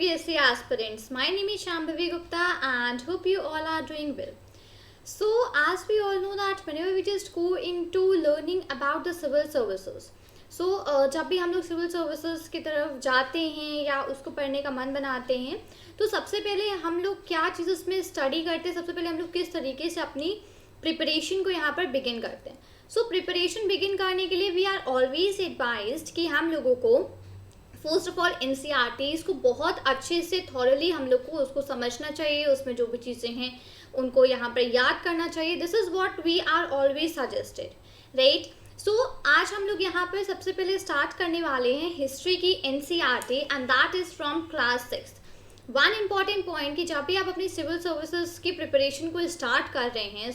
UPSC aspirants. My name is Shambhavi Gupta and hope you all are doing well. So, as we all know that whenever we just go into learning about the civil services, जब भी हम लोग civil services की तरफ जाते हैं या उसको पढ़ने का मन बनाते हैं तो सबसे पहले हम लोग क्या चीज़ उसमें स्टडी करते हैं, सबसे पहले हम लोग किस तरीके से अपनी प्रिपरेशन को यहाँ पर बिगिन करते हैं. प्रिपरेशन बिगिन करने के लिए वी आर ऑलवेज एडवाइज्ड कि हम लोगों को फर्स्ट ऑफ ऑल NCERTs को बहुत अच्छे से थॉरली हम लोग को उसको समझना चाहिए, उसमें जो भी चीज़ें हैं उनको यहाँ पर याद करना चाहिए. This is what we are always suggested, right. आज हम लोग यहाँ पर सबसे पहले स्टार्ट करने वाले हैं हिस्ट्री की NCERT and that is from class 6. One important point कि जब भी आप अपनी सिविल सर्विसेज की प्रिपरेशन को स्टार्ट कर रहे हैं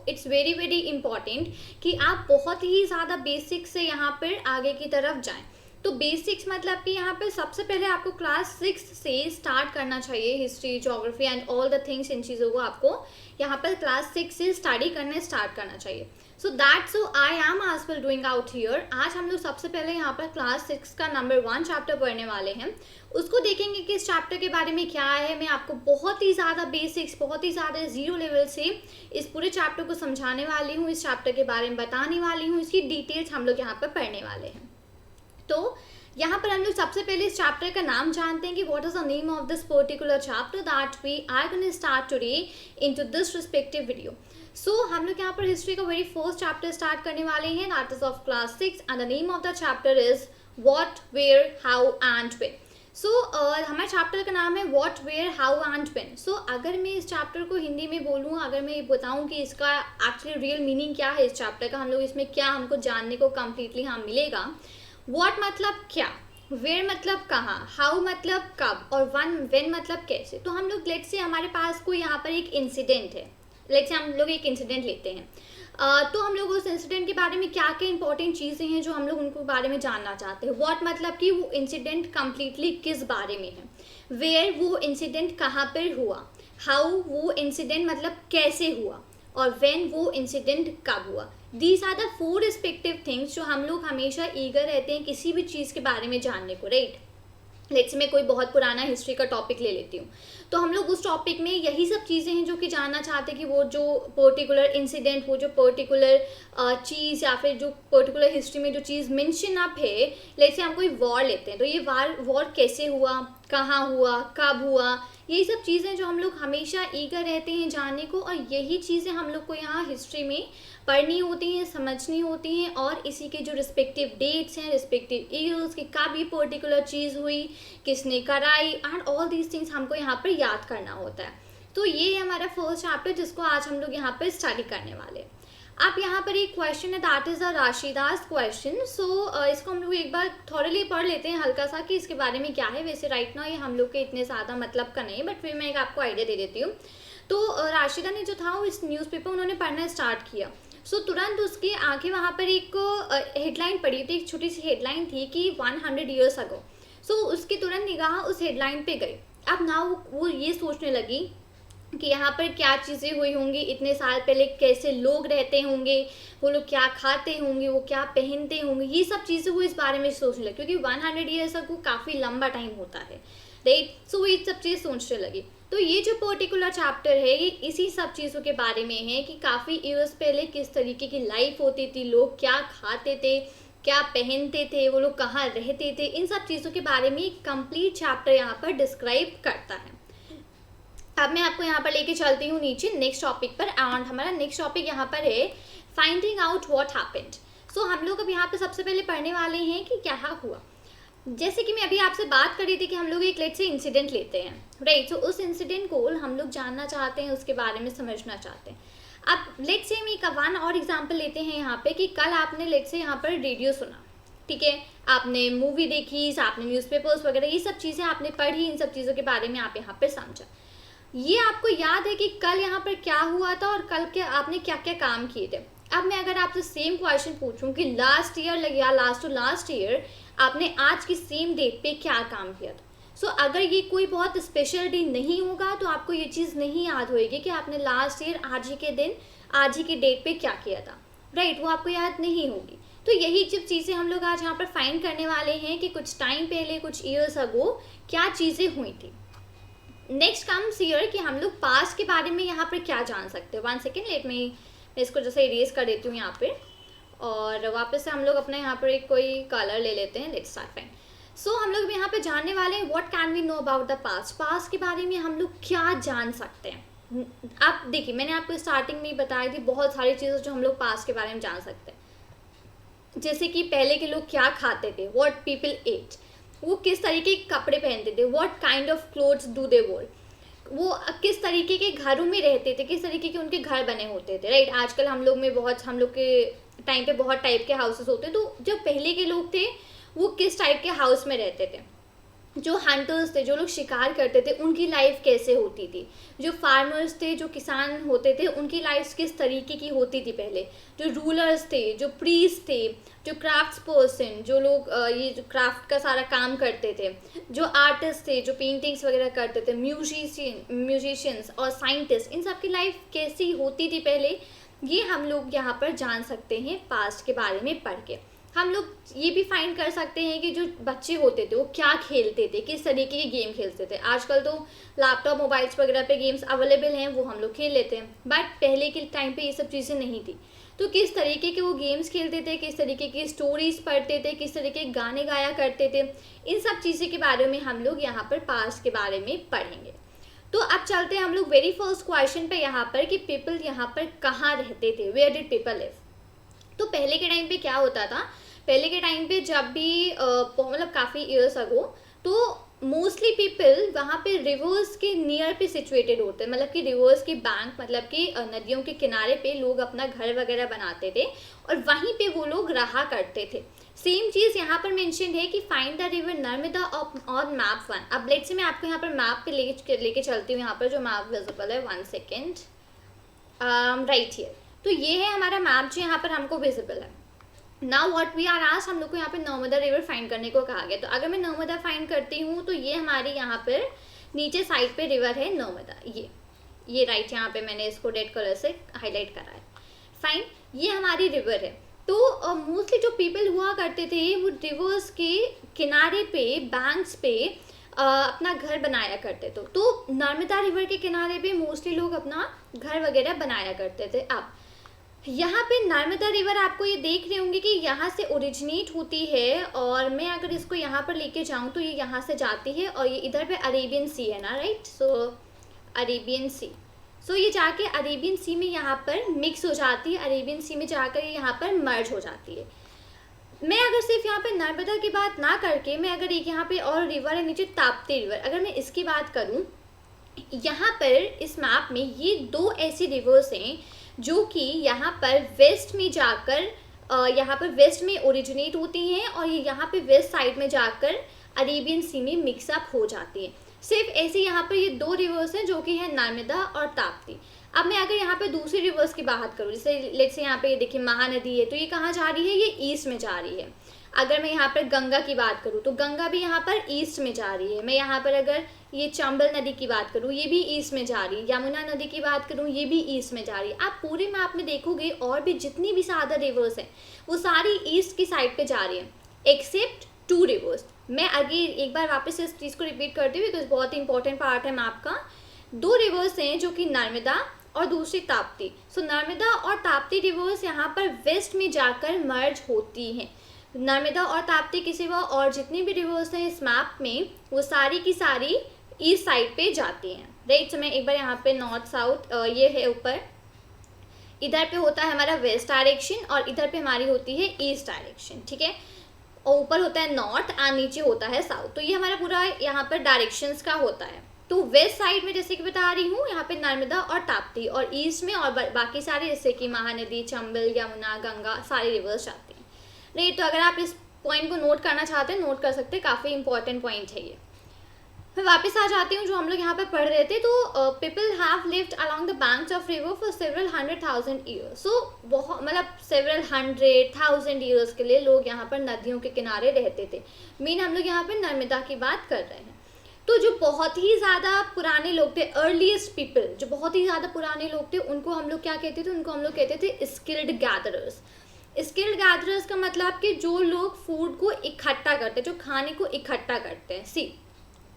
इट्स वेरी वेरी इंपॉर्टेंट कि आप बहुत ही ज़्यादा बेसिक से यहाँ पर आगे की तरफ जाएं. तो बेसिक्स मतलब कि यहाँ पे सबसे पहले आपको क्लास 6 से स्टार्ट करना चाहिए. History, geography and all the things, इन चीज़ों को आपको यहाँ पर क्लास 6 से स्टडी करना स्टार्ट करना चाहिए. सो दैट्स आई एम आज वेल डूइंग आउट हियर. आज हम लोग सबसे पहले यहाँ पर क्लास 6 का नंबर 1 चैप्टर पढ़ने वाले हैं. उसको देखेंगे कि इस चैप्टर के बारे में क्या है. मैं आपको बहुत ही ज़्यादा बेसिक्स, बहुत ही ज़्यादा जीरो लेवल से इस पूरे चैप्टर को समझाने वाली हूँ, इस चैप्टर के बारे में बताने वाली हूँ, इसकी डिटेल्स हम लोग यहाँ पर पढ़ने वाले हैं. तो यहाँ पर हम लोग सबसे पहले इस चैप्टर का नाम जानते हैं कि what is the name of this particular chapter that we are going to start today into this respective video. हम लोग यहाँ पर हिस्ट्री का वेरी फर्स्ट चैप्टर स्टार्ट करने वाले हैं that is of class 6 and the name of the chapter is what, where, how and when. हमारे chapter का नाम है what, where, how and when. अगर मैं इस चैप्टर को हिंदी में बोलूँ, अगर मैं ये बताऊँ कि इसका एक्चुअली रियल मीनिंग क्या है इस चैप्टर का, हम लोग इसमें क्या हमको जानने को कम्प्लीटली मिलेगा. व्हाट मतलब क्या, वेयर मतलब कहाँ, हाउ मतलब कब और व्हेन मतलब कैसे. तो हम लोग लेट्स से हमारे पास कोई यहाँ पर एक इंसिडेंट है, लेट्स से हम लोग एक इंसिडेंट लेते हैं. तो हम लोग उस इंसिडेंट के बारे में क्या क्या इंपॉर्टेंट चीज़ें हैं जो हम लोग उनको बारे में जानना चाहते हैं. व्हाट मतलब कि वो इंसिडेंट कम्प्लीटली किस बारे में है. वेयर वो इंसिडेंट कहाँ पर हुआ. हाउ वो इंसिडेंट मतलब कैसे हुआ. और व्हेन वो इंसिडेंट कब हुआ. These are the 4 respective things जो हम लोग हमेशा ईगर रहते हैं किसी भी चीज़ के बारे में जानने को, राइट. लेट्स मैं कोई बहुत पुराना हिस्ट्री का टॉपिक ले लेती हूँ तो हम लोग उस टॉपिक में यही सब चीज़ें हैं जो कि जानना चाहते हैं कि वो जो पर्टिकुलर इंसिडेंट, वो जो पर्टिकुलर चीज़ या फिर जो पर्टिकुलर हिस्ट्री में जो चीज़ मेंशन अप है. लेट्स से हम कोई वॉर लेते हैं तो ये वॉर कैसे हुआ, कहाँ हुआ, कब हुआ. यही सब चीज़ें जो हम लोग हमेशा ईगर रहते हैं जानने को, और यही चीज़ें हम लोग को यहाँ हिस्ट्री में पढ़नी होती हैं, समझनी होती हैं. और इसी के जो रिस्पेक्टिव डेट्स हैं, रिस्पेक्टिव ईयर्स कि कब ये पर्टिकुलर चीज़ हुई, किसने कराई एंड ऑल दीज थिंग्स हमको यहाँ पर याद करना होता है. तो ये है हमारा फर्स्ट चैप्टर जिसको आज हम लोग यहाँ पर स्टडी करने वाले हैं. अब यहाँ पर एक क्वेश्चन है दैट इज़ अ राशिदास क्वेश्चन. इसको हम लोग एक बार थोड़े पढ़ लेते हैं हल्का सा कि इसके बारे में क्या है. वैसे राइट ना ये हम लोग के इतने ज़्यादा मतलब का नहीं, बट फिर मैं एक आपको आइडिया दे देती हूँ. तो राशिदा ने जो था वो इस न्यूज़पेपर उन्होंने पढ़ना स्टार्ट किया. तुरंत उसकी आंखें वहाँ पर एक हेडलाइन पड़ी थी, एक छोटी सी हेडलाइन थी कि 100 ईयर्स अगो. उसकी तुरंत निगाह उस हेडलाइन पे गई. अब ना वो ये सोचने लगी कि यहाँ पर क्या चीज़ें हुई होंगी इतने साल पहले, कैसे लोग रहते होंगे, वो लोग क्या खाते होंगे, वो क्या पहनते होंगे. ये सब चीज़ें वो इस बारे में सोचने लगी क्योंकि 100 ईयर्स अगो काफ़ी लंबा टाइम होता है, राइट. वो ये सब चीज़ सोचने लगी. तो ये जो पर्टिकुलर चैप्टर है ये इसी सब चीज़ों के बारे में है कि काफ़ी ईयर्स पहले किस तरीके की लाइफ होती थी, लोग क्या खाते थे, क्या पहनते थे, वो लोग कहाँ रहते थे. इन सब चीज़ों के बारे में एक कंप्लीट चैप्टर यहाँ पर डिस्क्राइब करता है. अब मैं आपको यहाँ पर लेके चलती हूँ नीचे नेक्स्ट टॉपिक पर. एंड हमारा नेक्स्ट टॉपिक यहाँ पर है फाइंडिंग आउट व्हाट हैपेंड. हम लोग अब यहाँ पर सबसे पहले पढ़ने वाले हैं कि क्या हुआ. जैसे कि मैं अभी आपसे बात कर रही थी कि हम लोग एक लेट से इंसिडेंट लेते हैं, राइट. उस इंसिडेंट को हम लोग जानना चाहते हैं, उसके बारे में समझना चाहते हैं. अब लेट से हम एक वन और एग्जांपल लेते हैं यहाँ पे कि कल आपने लेट से यहाँ पर रेडियो सुना, ठीक है, आपने मूवी देखी, आपने न्यूज़पेपर्स वगैरह ये सब चीज़ें आपने पढ़ी, इन सब चीज़ों के बारे में आप यहाँ पर समझा. ये आपको याद है कि कल यहाँ पर क्या हुआ था और कल के आपने क्या क्या काम किए थे. अब मैं अगर आपसे सेम क्वेश्चन पूछूं कि लास्ट ईयर या लास्ट टू लास्ट ईयर आपने आज की सेम डेट पे क्या काम किया था. अगर ये कोई बहुत स्पेशल डे नहीं होगा तो आपको ये चीज़ नहीं याद होएगी कि आपने लास्ट ईयर आज ही के दिन, आज ही के डेट पे क्या किया था, राइट. वो आपको याद नहीं होगी. तो यही जब चीज़ें हम लोग आज यहाँ पर फाइंड करने वाले हैं कि कुछ टाइम पहले, कुछ ईयर्स अगो क्या चीज़ें हुई थी. नेक्स्ट कम्स हियर कि हम लोग पास्ट के बारे में यहाँ पर क्या जान सकते हैं. 1 सेकेंड, लेट मी, मैं इसको जैसे इरेज कर देती हूँ यहाँ पे, और वापस से हम लोग अपने यहाँ पर एक कोई कलर ले लेते हैं. Let's start. फाइन. सो हम लोग यहाँ पे जानने वाले हैं what can we know about the past. Past के बारे में हम लोग क्या जान सकते हैं. आप देखिए, मैंने आपको स्टार्टिंग में ही बताई थी बहुत सारी चीज़ें जो हम लोग पास्ट के बारे में जान सकते हैं. जैसे कि पहले के लोग क्या खाते थे, व्हाट पीपल एट, वो किस तरीके के कपड़े पहनते थे, what kind of clothes do they वोर, वो किस तरीके के घरों में रहते थे, किस तरीके के उनके घर बने होते थे. राइट. आजकल हम लोग के टाइम पे बहुत टाइप के हाउसेस होते हैं. तो जो पहले के लोग थे वो किस टाइप के हाउस में रहते थे. जो हंटर्स थे, जो लोग शिकार करते थे, उनकी लाइफ कैसे होती थी. जो फार्मर्स थे, जो किसान होते थे, उनकी लाइफ किस तरीके की होती थी पहले. जो रूलर्स थे, जो प्रीस्ट थे, जो क्राफ्ट्स पर्सन, जो लोग ये जो क्राफ्ट का सारा काम करते थे, जो आर्टिस्ट थे, जो पेंटिंग्स वगैरह करते थे, म्यूजिशियंस और साइंटिस्ट, इन सब की लाइफ कैसी होती थी पहले, ये हम लोग यहाँ पर जान सकते हैं पास्ट के बारे में पढ़ के. हम लोग ये भी फाइंड कर सकते हैं कि जो बच्चे होते थे वो क्या खेलते थे, किस तरीके के गेम खेलते थे. आजकल तो लैपटॉप, मोबाइल्स वगैरह पे गेम्स अवेलेबल हैं, वो हम लोग खेल लेते हैं. बट पहले के टाइम पे ये सब चीज़ें नहीं थी. तो किस तरीके के वो गेम्स खेलते थे, किस तरीके की स्टोरीज पढ़ते थे, किस तरीके के गाने गाया करते थे, इन सब चीज़ें के बारे में हम लोग यहाँ पर पास्ट के बारे में पढ़ेंगे. तो अब चलते हैं हम लोग वेरी फर्स्ट क्वेश्चन पे यहाँ पर कि पीपल यहाँ पर कहाँ रहते थे, वेयर डिड पीपल लिव. तो पहले के टाइम पे क्या होता था, पहले के टाइम पे जब भी मतलब काफ़ी ईयर्स अगो, तो मोस्टली पीपल वहाँ पे रिवर्स के नियर पे सिचुएटेड होते हैं. मतलब कि रिवर्स के बैंक, मतलब कि नदियों के किनारे पे लोग अपना घर वगैरह बनाते थे और वहीं पे वो लोग रहा करते थे. सेम चीज़ यहाँ पर मेंशन है कि find the river Narmada on map 1. अब लेट्स से मैं आपको यहाँ पर मैप पे लेके चलती हूँ. यहाँ पर जो मैप विजिबल है, 1 सेकेंड, राइट हियर. तो ये है हमारा मैप जो यहाँ पर हमको विजिबल है. Now what we are asked, हम लोग को यहाँ पे नर्मदा रिवर फाइंड करने को कहा गया. तो अगर मैं नर्मदा फाइंड करती हूँ तो ये हमारी यहाँ पर नीचे साइड पे रिवर है नर्मदा. ये राइट, यहाँ पे मैंने इसको रेड कलर से हाईलाइट करा है. फाइन, ये हमारी रिवर है. तो मोस्टली जो पीपल हुआ करते थे वो रिवर्स के किनारे पे, बैंक्स पे अपना घर बनाया करते थे. तो नर्मदा रिवर के किनारे पे मोस्टली लोग अपना घर वगैरह बनाया करते थे. अब यहाँ पे नर्मदा रिवर आपको ये देख रहे होंगे कि यहाँ से ओरिजिनेट होती है, और मैं अगर इसको यहाँ पर लेके जाऊँ तो ये यहाँ से जाती है और ये इधर पे अरेबियन सी है ना. राइट. सो अरेबियन सी, सो ये जाके अरेबियन सी में यहाँ पर मिक्स हो जाती है. अरेबियन सी में जाकर ये यहाँ पर मर्ज हो जाती है. मैं अगर सिर्फ यहाँ पे नर्मदा की बात ना करके, मैं अगर एक यहाँ पे और रिवर है नीचे, ताप्ती रिवर, अगर मैं इसकी बात करूँ, यहाँ पर इस मैप में ये 2 ऐसी रिवर्स हैं जो कि यहाँ पर वेस्ट में जाकर यहाँ पर वेस्ट में ओरिजिनेट होती हैं और ये यहाँ पे वेस्ट साइड में जाकर अरेबियन सी में मिक्सअप हो जाती है. सिर्फ ऐसे यहाँ पर ये 2 रिवर्स हैं जो कि है नर्मदा और ताप्ती. अब मैं अगर यहाँ पे दूसरी रिवर्स की बात करूँ, जैसे लेट्स से यहाँ पे ये देखिए महानदी है, तो ये कहाँ जा रही है, ये ईस्ट में जा रही है. अगर मैं यहाँ पर गंगा की बात करूँ तो गंगा भी यहाँ पर ईस्ट में जा रही है. मैं यहाँ पर अगर ये चंबल नदी की बात करूँ, ये भी ईस्ट में जा रही है. यमुना नदी की बात करूँ, ये भी ईस्ट में जा रही है. आप पूरे मैप में देखोगे और भी जितनी भी ज़्यादा रिवर्स हैं वो सारी ईस्ट की साइड पे जा रही है, एक्सेप्ट 2 रिवर्स. मैं आगे एक बार वापस इस चीज़ को रिपीट करती हूँ बिकॉज बहुत ही इंपॉर्टेंट पार्ट है मैप का. 2 रिवर्स हैं जो कि नर्मदा और दूसरी ताप्ती. सो नर्मदा और ताप्ती रिवर्स यहाँ पर वेस्ट में जाकर मर्ज होती हैं. नर्मदा और ताप्ती के सिवा और जितनी भी रिवर्स हैं इस मैप में वो सारी की सारी ईस्ट साइड पे जाती हैं. राइट. सो मैं एक बार यहाँ पे नॉर्थ साउथ, ये है ऊपर, इधर पे होता है हमारा वेस्ट डायरेक्शन और इधर पे हमारी होती है ईस्ट डायरेक्शन. ठीक है. और ऊपर होता है नॉर्थ एंड नीचे होता है साउथ. तो ये हमारा पूरा यहाँ पर डायरेक्शंस का होता है. तो वेस्ट साइड में जैसे कि बता रही हूँ यहाँ पे नर्मदा और ताप्ती, और ईस्ट में और बाकी सारे जैसे कि महानदी, चंबल, यमुना, गंगा, सारे रिवर्स जाते हैं. नहीं, तो अगर आप इस पॉइंट को नोट करना चाहते हैं नोट कर सकते हैं, काफ़ी इंपॉर्टेंट पॉइंट है ये. मैं वापस आ जाती हूँ जो हम लोग यहाँ पे पढ़ रहे थे. तो people have lived along the banks of river for several 100,000 years. So बहुत मतलब सेवरल 100,000 ईयर्स के लिए लोग यहाँ पर नदियों के किनारे रहते थे. मेन हम लोग यहाँ पर नर्मदा की बात कर रहे हैं. तो जो बहुत ही ज़्यादा पुराने लोग थे, अर्लीस्ट पीपल, जो बहुत ही ज़्यादा पुराने लोग थे, उनको हम लोग क्या कहते थे, उनको हम लोग कहते थे स्किल्ड गैदरर्स. स्किल्ड गैदरर्स का मतलब कि जो लोग फूड को इकट्ठा करते हैं, जो खाने को इकट्ठा करते हैं. सी,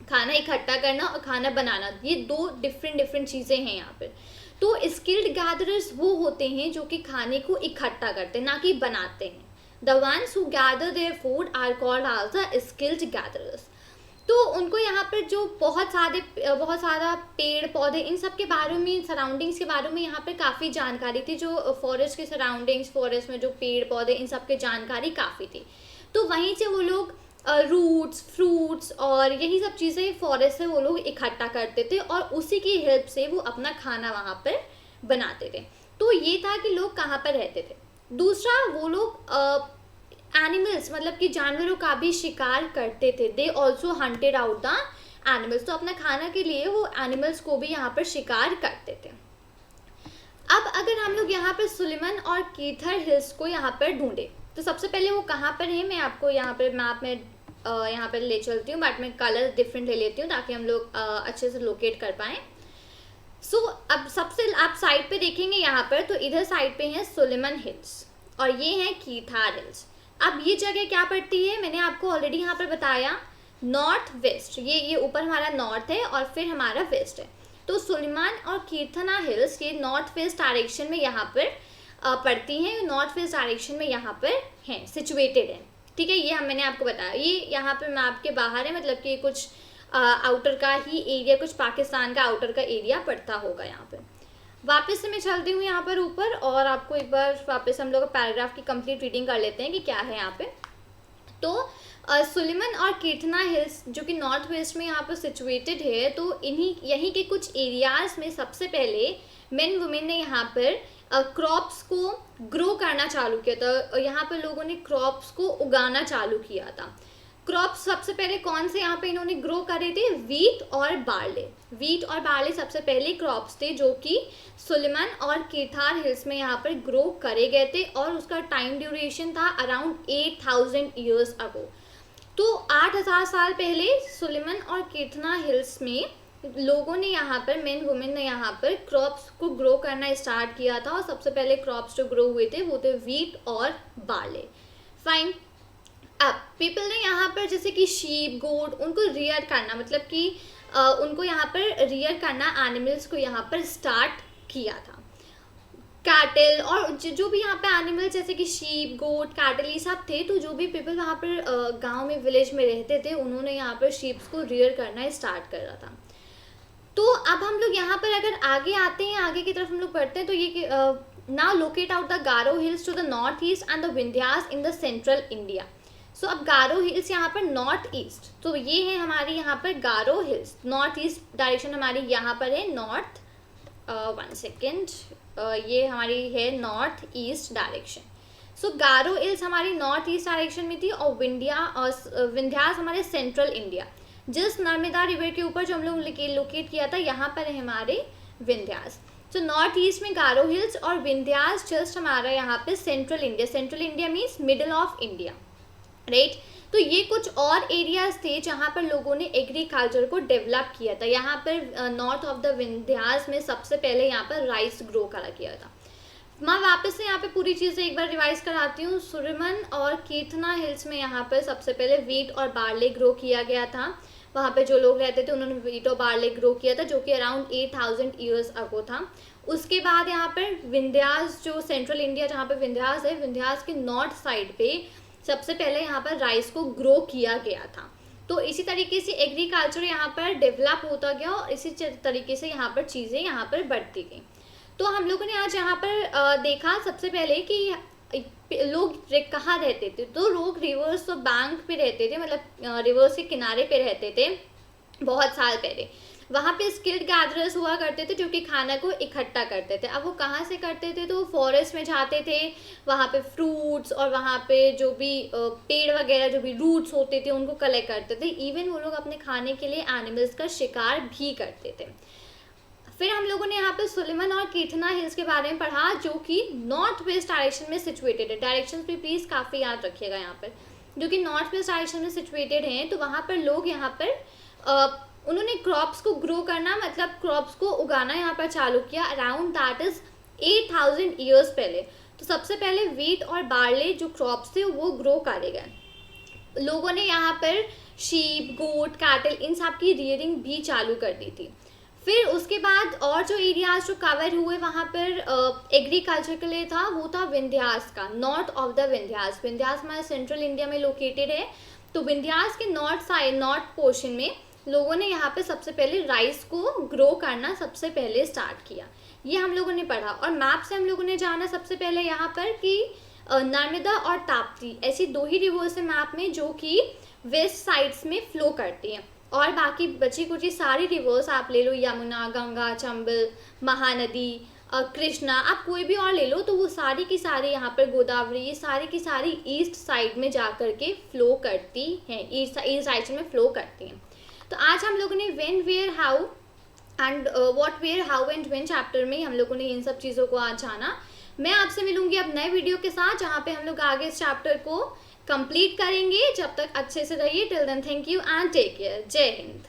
खाना इकट्ठा करना और खाना बनाना, ये दो डिफरेंट चीज़ें हैं यहाँ पर। तो स्किल्ड गैदरर्स वो होते हैं जो कि खाने को इकट्ठा करते हैं, ना कि बनाते हैं। The ones who gather their food are called as the skilled gatherers. तो उनको यहाँ पर जो बहुत सारा पेड़ पौधे इन सब के बारे में, सराउंडिंग्स के बारे में यहाँ पर काफ़ी जानकारी थी। जो फॉरेस्ट के सराउंडिंग्स, फॉरेस्ट में जो पेड़ पौधे, इन सब की जानकारी काफ़ी थी। तो वहीं से वो लोग रूट्स, फ्रूट्स और यही सब चीज़ें फॉरेस्ट से वो लोग इकट्ठा करते थे और उसी की हेल्प से वो अपना खाना वहाँ पर बनाते थे। तो ये था कि लोग कहाँ पर रहते थे। दूसरा, वो लोग एनिमल्स मतलब कि जानवरों का भी शिकार करते थे। They also hunted out the animals. तो अपना खाना के लिए वो एनिमल्स को भी यहाँ पर शिकार करते थे। अब अगर हम लोग यहाँ पर सुलेमान और कीथर हिल्स को यहाँ पर ढूंढे तो सबसे पहले वो कहाँ पर है, मैं आपको यहाँ पर मैप में यहाँ पर ले चलती हूँ, बट मैं कलर डिफरेंट ले लेती हूँ ताकि हम लोग अच्छे से लोकेट कर पाएँ। सो अब सबसे आप साइड पे देखेंगे यहाँ पर, तो इधर साइड पे है सुलेमान हिल्स और ये है कीथार हिल्स। अब ये जगह क्या पड़ती है, मैंने आपको ऑलरेडी यहाँ पर बताया, नॉर्थ वेस्ट। ये ऊपर हमारा नॉर्थ है और फिर हमारा वेस्ट है। तो सुलेमान और कीर्थना हिल्स ये नॉर्थ वेस्ट डायरेक्शन में यहाँ पर पड़ती हैं, नॉर्थ वेस्ट डायरेक्शन में यहाँ पर हैं, सिचुएटेड है। ठीक है, ये मैंने आपको बताया। ये यहाँ पे मैप के बाहर है, मतलब कि कुछ आउटर का ही एरिया, कुछ पाकिस्तान का आउटर का एरिया पड़ता होगा यहाँ पे। वापस से मैं चलती हूँ यहाँ पर ऊपर और आपको एक बार वापस हम लोग पैराग्राफ की कंप्लीट रीडिंग कर लेते हैं कि क्या है यहाँ पे। तो सुलेमान और कीर्थना हिल्स जो कि नॉर्थ वेस्ट में यहाँ पर सिचुएटेड है, तो यहीं के कुछ एरियाज़ में सबसे पहले मेन वुमेन ने यहाँ पर क्रॉप्स को ग्रो करना चालू किया था। यहाँ पर लोगों ने क्रॉप्स को उगाना चालू किया था। क्रॉप्स सबसे पहले कौन से यहाँ पे इन्होंने ग्रो करे थे, वीट और बार्ले। वीट और बार्ले सबसे पहले क्रॉप्स थे जो कि सुलेमान और कीथार हिल्स में यहाँ पर ग्रो करे गए थे और उसका टाइम ड्यूरेशन था अराउंड 8000 ईयर्स अगो। तो 8000 साल पहले सुलेमान और कीर्थना हिल्स में लोगों ने यहाँ पर, मेन वुमेन ने यहाँ पर क्रॉप्स को ग्रो करना स्टार्ट किया था और सबसे पहले क्रॉप्स जो ग्रो हुए थे वो थे वीट और बार्ले। फाइन। अब पीपल ने यहाँ पर जैसे कि शीप, गोट, उनको रियर करना, मतलब कि उनको यहाँ पर रियर करना एनिमल्स को यहाँ पर स्टार्ट किया था। कैटल और जो भी यहाँ पे एनिमल्स जैसे कि शीप, गोट, कैटल ये सब थे, तो जो भी पीपल वहाँ पर गांव में, विलेज में रहते थे, उन्होंने यहाँ पर शीप्स को रियर करना स्टार्ट कर रहा था। तो अब हम लोग यहाँ पर अगर आगे आते हैं, आगे की तरफ हम लोग बढ़ते हैं, तो ये now locate out the Garo hills to the north east and the Vindhyas in the central India. So अब गारो हिल्स यहाँ पर नॉर्थ ईस्ट, तो ये है हमारी यहाँ पर गारो हिल्स। नॉर्थ ईस्ट डायरेक्शन हमारी यहाँ पर है, नॉर्थ, वन सेकेंड, ये हमारी है नॉर्थ ईस्ट डायरेक्शन। सो गारो हिल्स हमारी नॉर्थ ईस्ट डायरेक्शन में थी और विंध्यास हमारे central India. Just Narmada river के ऊपर जो हम लोग लोकेट किया था, यहाँ पर है हमारे विंध्यास। तो नॉर्थ ईस्ट में गारो हिल्स और विंध्यास जस्ट हमारा यहाँ पे central India. Central India means middle of India, right. तो ये कुछ और एरियाज थे जहाँ पर लोगों ने एग्रीकल्चर को डेवलप किया था। यहाँ पर नॉर्थ ऑफ द विंध्यास में सबसे पहले यहाँ पर राइस ग्रो करा किया था। मैं वापस से यहाँ पे पूरी चीज़ें एक बार रिवाइज कराती हूँ। सुलेमान और कीर्थना हिल्स में यहाँ पर सबसे पहले वीट और बार्ले ग्रो किया गया था। वहाँ पे जो लोग रहते थे उन्होंने वीट और बार्ले ग्रो किया था, जो कि अराउंड 8000 ईयर्स अगो था। उसके बाद यहाँ पर विंध्यास, जो सेंट्रल इंडिया जहाँ पे विंध्यास है, विंध्यास के नॉर्थ साइड पे सबसे पहले यहाँ पर राइस को ग्रो किया गया था। तो इसी तरीके से एग्रीकल्चर यहाँ पर डेवलप होता गया और इसी तरीके से यहाँ पर चीज़ें यहाँ पर बढ़ती गई। तो हम लोगों ने आज यहाँ पर देखा सबसे पहले कि लोग कहाँ रहते थे। तो लोग रिवर्स और बैंक पे रहते थे, मतलब रिवर्स के किनारे पे रहते थे बहुत साल पहले। वहाँ पे स्किल्ड गैदरर्स हुआ करते थे जो कि खाना को इकट्ठा करते थे। अब वो कहाँ से करते थे, तो फॉरेस्ट में जाते थे, वहाँ पे फ्रूट्स और वहाँ पे जो भी पेड़ वगैरह, जो भी रूट्स होते थे, उनको कलेक्ट करते थे। इवन वो लोग अपने खाने के लिए एनिमल्स का शिकार भी करते थे। फिर हम लोगों ने यहाँ पे सुलेमान और कीर्थना हिल्स के बारे में पढ़ा, जो कि नॉर्थ वेस्ट डायरेक्शन में सिचुएटेड है। डायरेक्शन भी प्लीज़ काफ़ी याद रखिएगा यहाँ पर, जो कि नॉर्थ वेस्ट डायरेक्शन में सिचुएटेड हैं। तो वहाँ पर लोग यहाँ पर उन्होंने क्रॉप्स को ग्रो करना, मतलब क्रॉप्स को उगाना यहाँ पर चालू किया अराउंड दैट इज़ 8000 ईयर्स पहले। तो सबसे पहले वीट और बार्ले जो क्रॉप्स थे वो ग्रो करे गए। लोगों ने यहाँ पर शीप, गोट, कैटल, इन सब की रियरिंग भी चालू कर दी थी। फिर उसके बाद और जो एरियाज जो कवर हुए वहाँ पर एग्रीकल्चर के लिए था, वो था विंध्यास का, north of the Vindhyas. Vindhyas हमारे सेंट्रल इंडिया में लोकेटेड है, तो विंध्यास के नॉर्थ साइड, नॉर्थ पोर्शन में लोगों ने यहाँ पे सबसे पहले राइस को ग्रो करना सबसे पहले स्टार्ट किया। ये हम लोगों ने पढ़ा। और मैप से हम लोगों ने जाना सबसे पहले यहाँ पर कि नर्मदा और ताप्ती ऐसी 2 ही रिवर्स है मैप में जो कि वेस्ट साइड्स में फ्लो करती हैं। और बाकी बची कुची सारी रिवर्स आप ले लो, यमुना, गंगा, चंबल, महानदी, कृष्णा, आप कोई भी और ले लो, तो वो सारी की सारी यहाँ पर गोदावरी, ये सारी की सारी ईस्ट साइड में जा कर के फ्लो करती हैं, ईस्ट साइड में फ्लो करती हैं। तो आज हम लोगों ने when, where, how and what, where, how and when chapter में हम लोगों ने इन सब चीज़ों को आज जाना। मैं आपसे मिलूंगी अब नए वीडियो के साथ, जहाँ पे हम लोग आगे इस चैप्टर को कंप्लीट करेंगे। जब तक अच्छे से रहिए। Till then thank you and take care. जय हिंद।